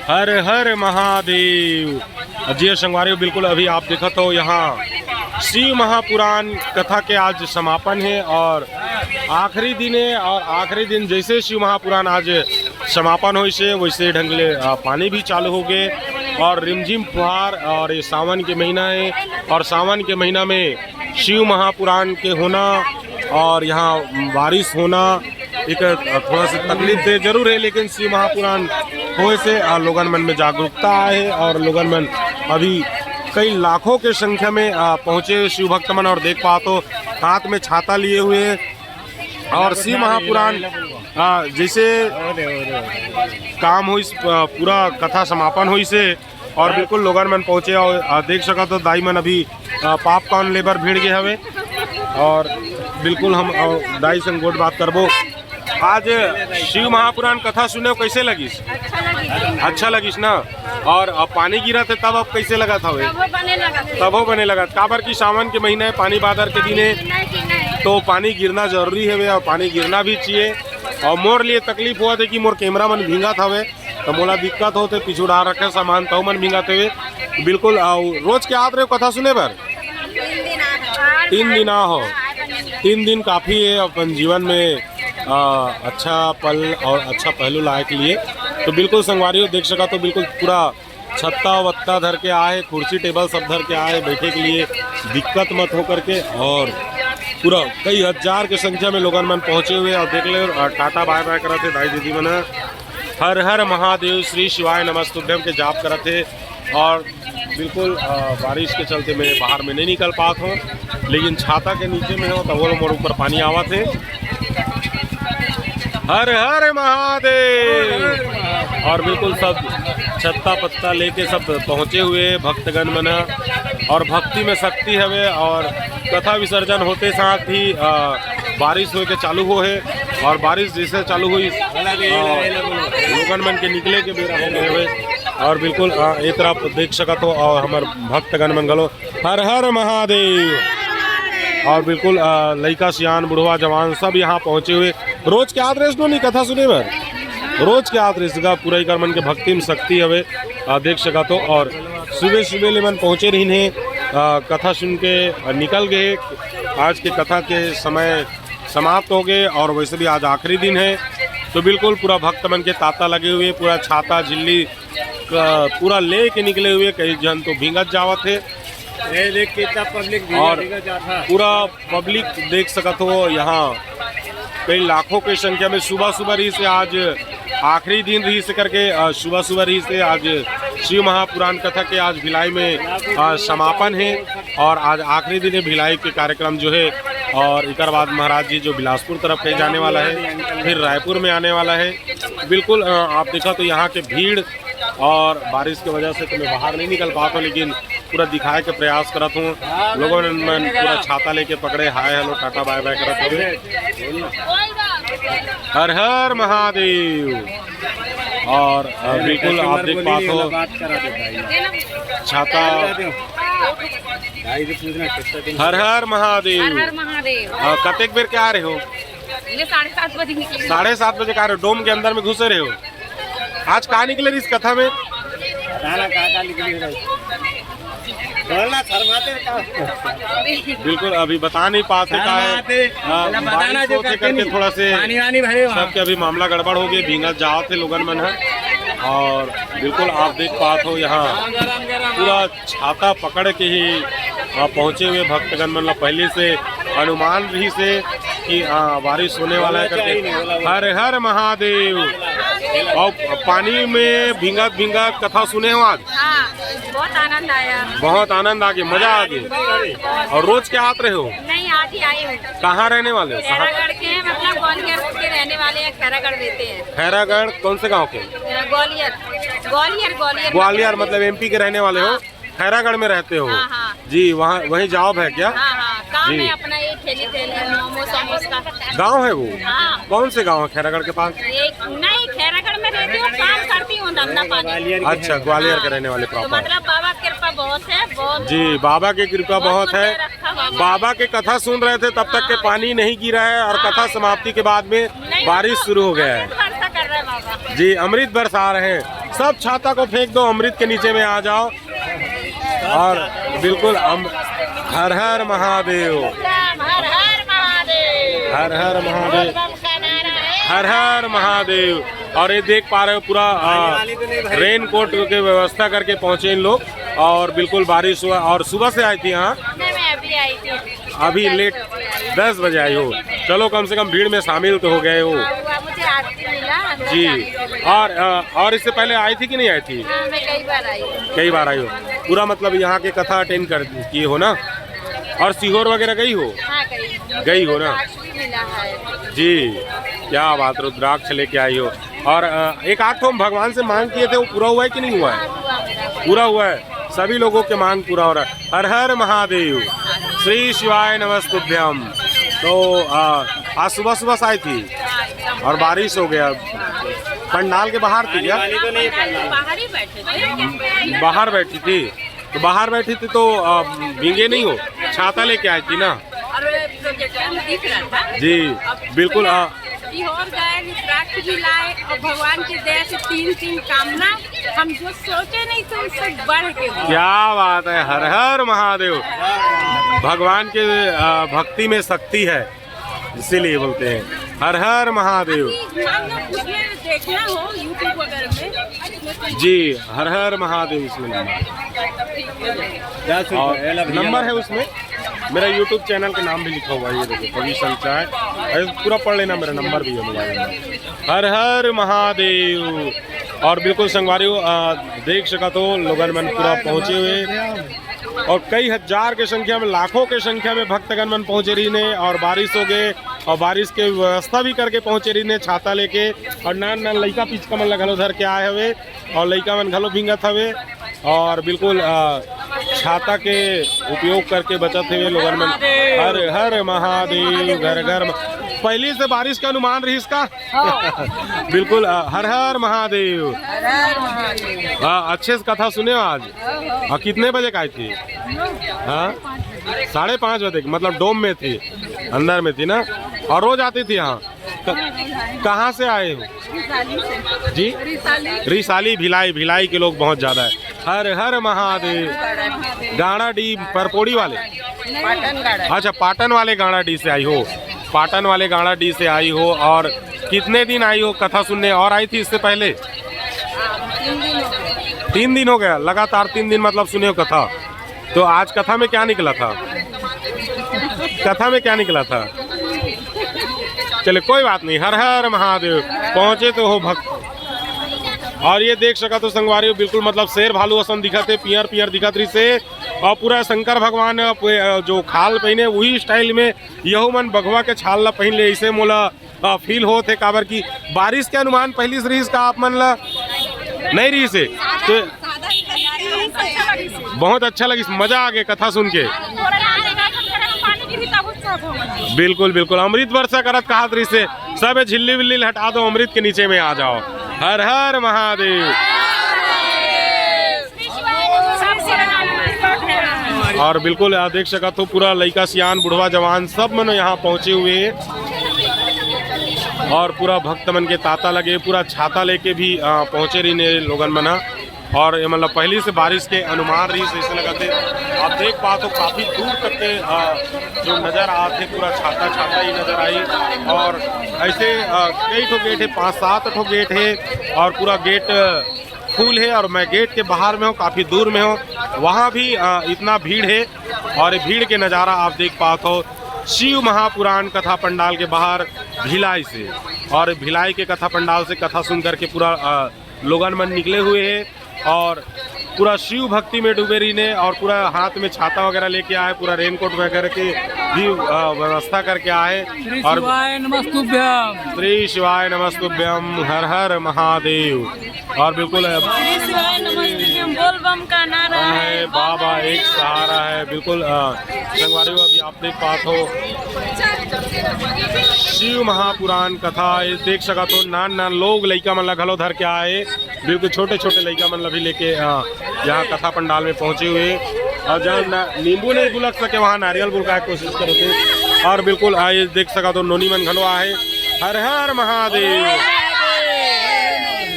हर हर महादेव। जी संगवारी, बिल्कुल अभी आप देखा तो यहाँ शिव महापुराण कथा के आज समापन है और आखिरी दिन है। और आखिरी दिन जैसे शिव महापुराण आज समापन हो से वैसे ढंगले पानी भी चालू हो गए और रिमझिम फुहार। और ये सावन के महीना है और सावन के महीना में शिव महापुराण के होना और यहाँ बारिश होना एक थोड़ा सा तकलीफ दे जरूर है, लेकिन शिव महापुराण होने से लोगन मन में जागरूकता है और लोगन मन अभी कई लाखों के संख्या में पहुँचे शिव भक्त मन। और देख पा तो हाथ में छाता लिए हुए और शिव महापुराण जैसे काम हुई पूरा कथा समापन हुई से और बिल्कुल लोगन मन पहुँचे और देख सका तो दाई मन अभी पॉपकॉर्न लेबर भीड़ गए हवे। और बिल्कुल हम दाई संग गोट बात करबो। आज शिव महापुराण कथा सुने कैसे लगिस? अच्छा लगिस ना। और अब पानी गिरा थे तब अब कैसे लगा था? तब हो बने लगा काबर की सावन के महीने पानी बादर के दिन है तो पानी गिरना जरूरी है और पानी गिरना भी चाहिए। और मोर लिए तकलीफ हुआ थे कि मोर कैमरा मन भींगा था तो मोला दिक्कत होते पीछू डाल रखे सामान तो मन भींगा थे। बिल्कुल रोज के आते रहे कथा सुने पर 3 दिन हो। 3 दिन काफ़ी है अपन जीवन में अच्छा पल और अच्छा पहलू लाए के लिए। तो बिल्कुल संगवारियों देख सका तो बिल्कुल पूरा छत्ता वत्ता धर के आए, कुर्सी टेबल सब धर के आए बैठे के लिए, दिक्कत मत हो करके। और पूरा कई हजार के संख्या में लोगन मन पहुँचे हुए और देख ले टाटा बाय बाय करते दाई दीदी मन हर हर महादेव श्री शिवाय नमस्तुभ्यम के जाप करते। और बिल्कुल बारिश के चलते मैं बाहर में नहीं निकल पाता हूँ, लेकिन छाता के नीचे में हो तो वो मोर ऊपर पानी आवा थे। हर हर महादेव। और बिल्कुल सब छत्ता पत्ता लेके सब पहुँचे हुए भक्तगण मन और भक्ति में शक्ति हवे। और कथा विसर्जन होते साथ ही बारिश हो के चालू हो है और बारिश जैसे चालू हुई लोगन मन के निकले के बेरा हो गए हुए। और बिल्कुल एक तरफ देख सका तो हमार भक्तगण मंगलो हर हर महादेव। और बिल्कुल लड़का सियान बुढ़वा जवान सब यहाँ पहुँचे हुए। रोज के आदरेस नहीं कथा सुने बर रोज के आदरेस का पूरा ही मन के भक्ति में शक्ति हवे देख सका तो। और सुबह सुबह ले मन पहुँचे रही है कथा सुन के निकल गए। आज के कथा के समय समाप्त हो गए और वैसे भी आज आखिरी दिन है तो बिल्कुल पूरा भक्त मन के तांता लगे हुए, पूरा छाता झिल्ली पूरा ले के निकले हुए। कई जन तो भींगत जावत थे देख के पब्लिक और पूरा पब्लिक देख सकत हो यहाँ कई लाखों की संख्या में सुबह सुबह रही से आज आखिरी दिन रही से करके सुबह सुबह रही से आज शिव महापुराण कथा के आज भिलाई में समापन है और आज आखिरी दिन है भिलाई के कार्यक्रम जो है। और एक बाद महाराज जी जो बिलासपुर तरफ कहीं जाने वाला है, फिर रायपुर में आने वाला है। बिल्कुल आप देखा तो यहाँ के भीड़ और बारिश की वजह से तो मैं बाहर नहीं निकल पाता हूँ, लेकिन पूरा दिखाए के प्रयास करता हूँ। लोगों ने पूरा छाता लेके पकड़े, hi hello tata bye bye करते हुए हर हर महादेव। और बिल्कुल आप देख पाते हो छाता हर हर महादेव। कतेक बेर के आ रहे हो? 7:30 बजे निकले। 7:30 बजे का रहे हो? डोम के अंदर में घुसे रहे हो? आज कहाँ निकले इस कथा में? बिल्कुल अभी बता नहीं पाते करके थोड़ा से सबके अभी मामला गड़बड़ हो गई, भींगत जाओ थे लोगन मन है। और बिल्कुल आप देख पाते हो यहाँ पूरा छाता पकड़ के ही पहुँचे हुए भक्तगण मन पहले से अनुमान रही से कि बारिश होने वाला है करके हर हर महादेव। और पानी में भींगा भींगा कथा सुने हो आज? बहुत आनंद आया। बहुत आनंद आ गया, मजा आ गया। और रोज क्या आते रहे हो? नहीं, आज ही आए हो। कहाँ रहने वाले हो? खैरागढ़ के, मतलब ग्वालियर के रहने वाले हैं। खैरागढ़ देते हैं। खैरागढ़ कौन से गांव के? ग्वालियर। ग्वालियर ग्वालियर ग्वालियर मतलब एमपी के रहने वाले हो? खैरागढ़ में रहते हो? जी, वहाँ वही जॉब है क्या? काम है अपना, ये ठेली मोमोस का गाँव है वो? कौन से गाँव है खैरागढ़ के पास? नहीं, खैरागढ़ में रहती हूँ, काम करती हूँ धंधा पानी। अच्छा, ग्वालियर के रहने वाले प्रॉपर। मतलब बाबा की कृपा बहुत है, बहुत। जी, बाबा की कृपा बहुत है। बाबा के कथा सुन रहे थे तब तक के पानी नहीं गिरा है और कथा समाप्ति के बाद में बारिश शुरू हो गया है। कर रहे बाबा जी, अमृत बरसा रहे हैं। सब छाता को फेंक दो, अमृत के नीचे में आ जाओ। और बिल्कुल हर हर महादेव, हर हर महादेव, हर हर महादेव, का नारा है। हर हर महादेव। और ये देख पा रहे हो पूरा रेन कोट की व्यवस्था करके पहुंचे इन लोग। और बिल्कुल बारिश हुआ और सुबह से आई थी यहाँ, मैं अभी आई थी, अभी लेट 10 बजे आई हो। चलो कम से कम भीड़ में शामिल तो हो गए हो मुझे आरती मिला जी। और इससे पहले आई थी कि नहीं आई थी? हाँ, मैं कई बार आई हूँ। कई बार आई हो पूरा, मतलब यहाँ के कथा अटेंड कर किए हो ना। और सीहोर वगैरह गई हो? हाँ, गई हो ना मिला है जी। क्या बात, रुद्राक्ष लेके आई हो। और एक आध तो हम भगवान से मांग किए थे, वो पूरा हुआ है कि नहीं हुआ है? पूरा हुआ है, सभी लोगों के मांग पूरा हो रहा है। हर हर महादेव, श्री शिवाय नमस्तुभ्यम। तो आज सुबह सुबह से आई थी और बारिश हो गया। पंडाल के बाहर थी क्या? बाहर ही बैठे थे। बाहर बैठी थी, तो बाहर बैठी थी तो भीगे नहीं हो? छाता लेके आई थी ना? और प्रोजेक्टर में दिख रहा था जी बिल्कुल। सीहोर गए, रुद्राक्ष भी लाए और भगवान की दया से 3 कामना हम जो सोचे नहीं थे उससे बढ़ के हुआ। क्या बात है, हर हर महादेव। भगवान के भक्ति में शक्ति है, इसीलिए बोलते हैं हर हर महादेव। देखना हो यूट्यूब वगैरह में जी, हर हर महादेव इसमें नाम है। और नंबर है उसमें, मेरा यूट्यूब चैनल का नाम भी लिखा हुआ है, ये देखो कवि संचाय, पूरा पढ़ लेना, मेरा नंबर भी है मोबाइल नंबर। हर हर महादेव। और बिल्कुल संगवारियों देख सका तो लोगन मन पूरा पहुँचे हुए और कई हजार के संख्या में, लाखों के संख्या में भक्तगण मन पहुँचे रही ने। और बारिश हो गए और बारिश के व्यवस्था भी करके पहुँचे रही ने छाता लेके। और नान नान लइका पिचका मन घलो धर के आए हुए और लइका मन घलो भींगत हवे। और बिल्कुल छाता के उपयोग करके बचत हुए लोगन मन। हर हर महादेव, घर घर पहले से बारिश का अनुमान रही इसका। बिल्कुल हर हर महादेव। अच्छे से कथा सुने हो आज? कितने बजे का आई थी? हाँ 5:30 बजे, मतलब डोम में थी, अंदर में थी ना। और रोज आती थी यहाँ? कहाँ से आए हो जी? रिसाली, भिलाई के लोग बहुत ज्यादा है। हर हर महादेव। गाड़ा डी परपोड़ी वाले, अच्छा पाटन वाले गाड़ा डी से आई हो, पाटन वाले गाड़ा डी से आई हो। और कितने दिन आई हो कथा सुनने? और आई थी इससे पहले? 3 दिन हो गया लगातार, 3 दिन मतलब सुने हो कथा। तो आज कथा में क्या निकला था? कथा में क्या निकला था? चले कोई बात नहीं, हर हर महादेव। पहुंचे तो हो भक्त। और ये देख सका तो संगवारी बिल्कुल मतलब शेर भालू असन दिखत है, पियर पियर दिखत रही से। और पूरा शंकर भगवान जो खाल पहने वही स्टाइल में यहू मन बघवा के छाल ला पहन ले। इसे मोला फील हो थे काबर की बारिश के अनुमान पहली से रही का आप मन ला नहीं रही से, तो बहुत अच्छा लगी, मजा आ गया कथा सुन के। बिल्कुल बिल्कुल, अमृत वर्षा करत कहा रही से सब झिल्ली विल्ली हटा दो, अमृत के नीचे में आ जाओ। हर हर महादेव। और बिल्कुल देख सका तो पूरा लइका सियान बुढ़वा जवान सब मन यहाँ पहुँचे हुए हैं। और पूरा भक्त मन के ताता लगे, पूरा छाता लेके भी पहुँचे रही ने लोगन मना। और ये मतलब पहली से बारिश के अनुमान रही से ऐसे लगाते आप देख पा तो काफ़ी दूर तक के जो नज़र आते पूरा छाता छाता ही नज़र आई। और ऐसे कई ठो गेट है, 5-7 ठो गेट है और पूरा गेट फुल है। और मैं गेट के बाहर में हूँ, काफ़ी दूर में हूँ, वहाँ भी इतना भीड़ है। और भीड़ के नज़ारा आप देख पाते हो शिव महापुराण कथा पंडाल के बाहर भिलाई से। और भिलाई के कथा पंडाल से कथा सुन करके पूरा लोगन मन निकले हुए हैं और पूरा शिव भक्ति में डूबे रही ने। और पूरा हाथ में छाता वगैरह लेके आए, पूरा रेनकोट वगैरह की भी व्यवस्था करके आए। और श्री शिवाय नमस्तुभ्यम, हर हर महादेव। और बिल्कुल बोल बम का नारा है, बाबा एक सहारा है। बिल्कुल संगवारी अभी आप देख पाते हो शिव महापुराण कथा ये देख सका तो नान नान लोग लइका मन घलो धर के आए। बिल्कुल छोटे छोटे लइका मन भी लेके यहाँ कथा पंडाल में पहुँचे हुए। और जहाँ नींबू नहीं बुलक सके वहाँ नारियल बुलका की कोशिश करते। और बिल्कुल आए देख सका तो नोनी मन घलो आए। हर हर महादेव।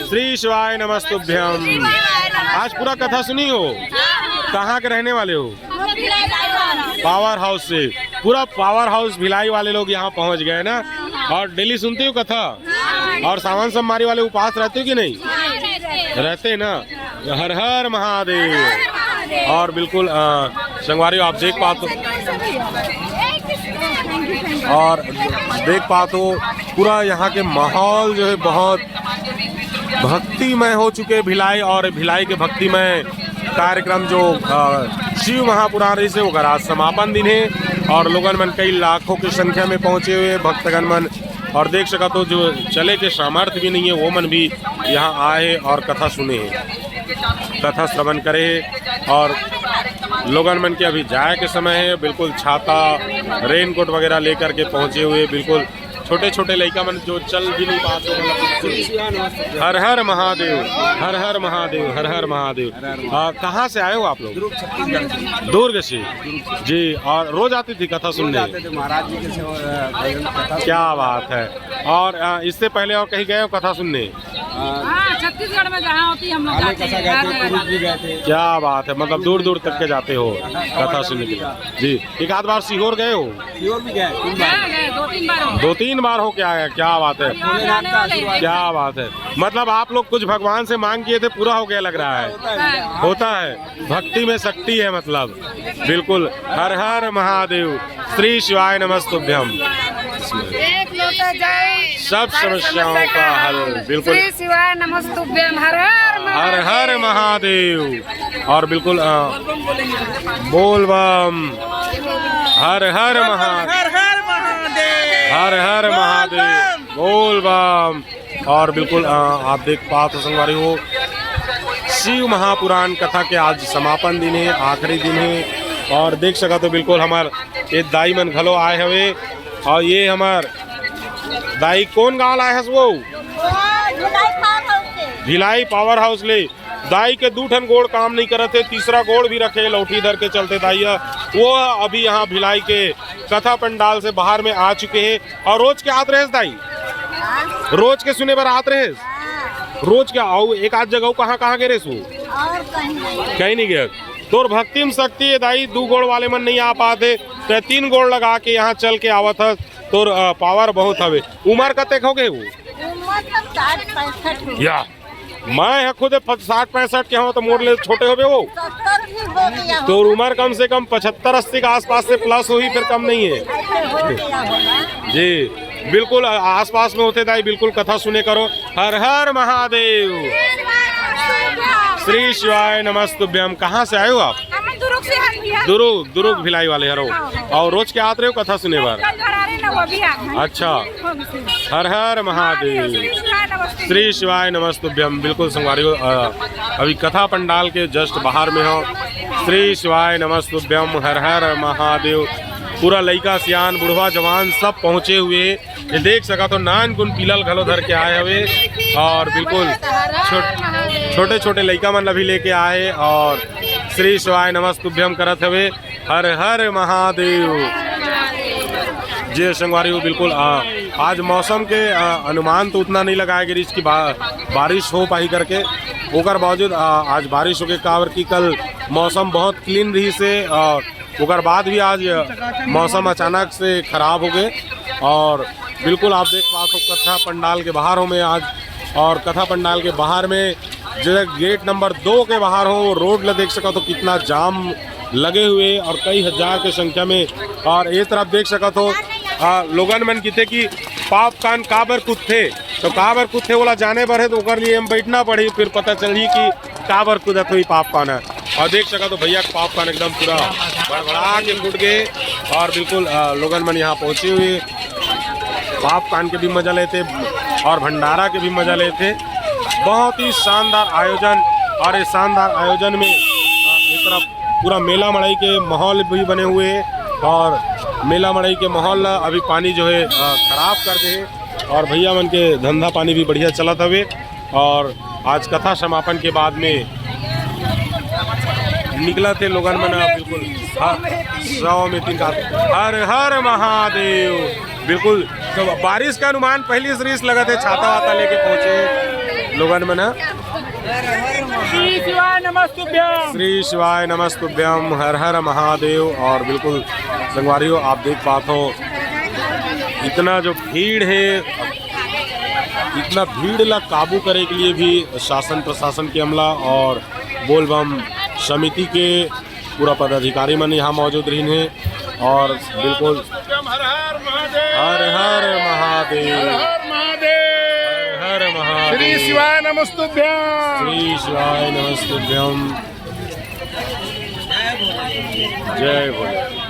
श्री शिवाय नमस्तुभ्यम। आज पूरा कथा सुनी हो? कहाँ के रहने वाले हो? पावर हाउस से। पूरा पावर हाउस भिलाई वाले लोग यहाँ पहुँच गए ना। और डेली सुनते हो कथा? और सावन सोमवारी वाले उपास रहते हो कि नहीं? रहते ना। हर हर महादेव। और बिल्कुल संगवारी आप देख पाते और देख पाते हो पूरा यहाँ के माहौल जो है बहुत भक्तिमय हो चुके भिलाई। और भिलाई के भक्तिमय कार्यक्रम जो शिव महापुराण से होकर आज समापन दिन है और लोगन मन कई लाखों की संख्या में पहुँचे हुए भक्तगण मन। और देख सका तो जो चले के सामर्थ्य भी नहीं है वो मन भी यहाँ आए और कथा सुने हैं, कथा श्रवण करे है। और लोगन मन के अभी जाए के समय है, बिल्कुल छाता रेनकोट वगैरह लेकर के पहुँचे हुए। बिल्कुल छोटे छोटे लड़का मन जो चल भी नहीं पाते। हर हर महादेव, हर हर महादेव, हर हर महादेव। कहाँ से आए हो आप लोग? दुर्ग से जी। और रोज आती थी कथा सुनने? महाराज जी के क्या बात है। और इससे पहले और कहीं गए हो कथा सुनने? छत्तीसगढ़ में जहाँ होती हम लोग गए थे। क्या बात है, मतलब दूर दूर तक के जाते हो कथा सुनने के लिए जी। एक आध बार सीहोर गए हो? सीहोर भी गए 2-3 बार। 2-3 बार हो क्या है? क्या बात है, क्या बात है। मतलब आप लोग कुछ भगवान से मांग किए थे, पूरा हो गया लग रहा है। होता है, भक्ति में शक्ति है मतलब। बिल्कुल हर हर महादेव, श्री शिवाय नमस्तुभ्यम। सब समस्याओं का हल। बिल्कुल श्री शिवाय नमस्तुभ्यम। हर हर हर महादेव। और बिल्कुल बोल बम। हर हर महादेव, हर हर महादेव, बोल बम। और बिल्कुल आप देख पाते संगवारी हो शिव महापुराण कथा के आज समापन दिन है, आखिरी दिन है। और देख सका तो बिल्कुल हमार ये दाई मन घलो आए हवे। और ये हमार दाई कौन गाँव आए हस वो? भिलाई पावर हाउस ले। दाई के 2 ठन गोड़ काम नहीं करते, तीसरा गोड़ भी रखे लौठी धर के चलते दाइया। वो अभी यहाँ भिलाई के कथा पंडाल से बाहर में आ चुके हैं। और रोज के आते रहे दाई? रोज के सुने पर आते रहे? रोज क्या आओ? एक आध जगह कहाँ कहाँ गे रेसू? कहीं नहीं गए। तोर भक्ति में शक्ति है दाई। 2 गोड़ वाले मन नहीं आ पाते तो 3 गोड़ लगा के यहाँ चल के आवत है। तोर पावर बहुत हवे। उम्र कते होगे वो? या मैं खुद 60-65 के हूँ तो मोर ले छोटे हो वो। तो उम्र कम से कम 75-80 के आसपास से प्लस हुई, फिर कम नहीं है जी। बिल्कुल आसपास में होते दाई, बिल्कुल कथा सुने करो। हर हर महादेव, श्री शिवाय नमस्तुभ्यम। कहाँ से आए हो आप? दुर्ग भिलाई वाले हरो। और रोज के आते रहे हो कथा सुने बार? अच्छा। हर हर महादेव, श्री शिवाय नमस्तुभ्यम। बिल्कुल संगवारी हो अभी कथा पंडाल के जस्ट बाहर में हो। श्री शिवाय नमस्तुभ्यम, हर हर महादेव। पूरा लइका सियान बुढ़वा जवान सब पहुँचे हुए। ये देख सका तो नान गुन पीलल घलो धर के आए हुए। और बिल्कुल छोटे छोटे लइका मन अभी लेके आए और श्री शिवाय नमस्तुभ्यम करत हवे। हर हर महादेव। जे संगवारी हो बिल्कुल आज मौसम के अनुमान तो उतना नहीं लगाया गया कि बारिश हो पाई करके। ओकर बावजूद आज बारिश हो के कावर की कल मौसम बहुत क्लीन रही से। ओकर बाद भी आज मौसम अचानक से खराब हो गए। और बिल्कुल आप देख पाते हो कथा पंडाल के बाहर हो में आज। और कथा पंडाल के बाहर में जो गेट नंबर 2 के बाहर हो रोड ल देख सका तो कितना जाम लगे हुए और कई हजार की संख्या में। और इस तरफ देख सका तो लोगन मन किथे कि पाप कान काबर कुत्थे तो काबर कुत्थे वाला जाने पर है तो ओकर लिए हम बैठना पड़ी, फिर पता चली कि काबर कुदत हुई पाप कान है। और देख सका तो भैया पाप कान एकदम पूरा बड़बड़ा के फूट गए। और बिल्कुल लोगन मन यहाँ पहुँचे हुए पाप कान के भी मजा लेते और भंडारा के भी मजा लेते। बहुत ही शानदार आयोजन। और इस शानदार आयोजन में एक तरफ पूरा मेला मड़ई के माहौल भी बने हुए हैं। और मेला मड़ई के माहौल अभी पानी जो है खराब कर दे। और भैया मन के धंधा पानी भी बढ़िया चलत हवे। और आज कथा समापन के बाद में निकला थे लोगन मन बिल्कुल 100 में 3 हर हर महादेव। बिल्कुल तो बारिश का अनुमान पहले से लगा थे, छाता वाता लेके पहुँचे। स्लोगन में ना, श्री शिवाय नमस्तुभ्यम। श्री शिवाय नमस्तुभ्यम, हर हर महादेव। और बिल्कुल संगवारियों आप देख पाते हो इतना जो भीड़ है, इतना भीड़ ला काबू करे के लिए भी शासन प्रशासन के अमला और बोलबम समिति के पूरा पदाधिकारी मन यहाँ मौजूद रही हैं। और बिल्कुल हर हर महादेव, हर हर महादेव, हर महादेव, हर महादेव, श्री शिवाय नमस्तुभ्यम। श्री शिवाय नमस्तुभ्यम। जय भोले।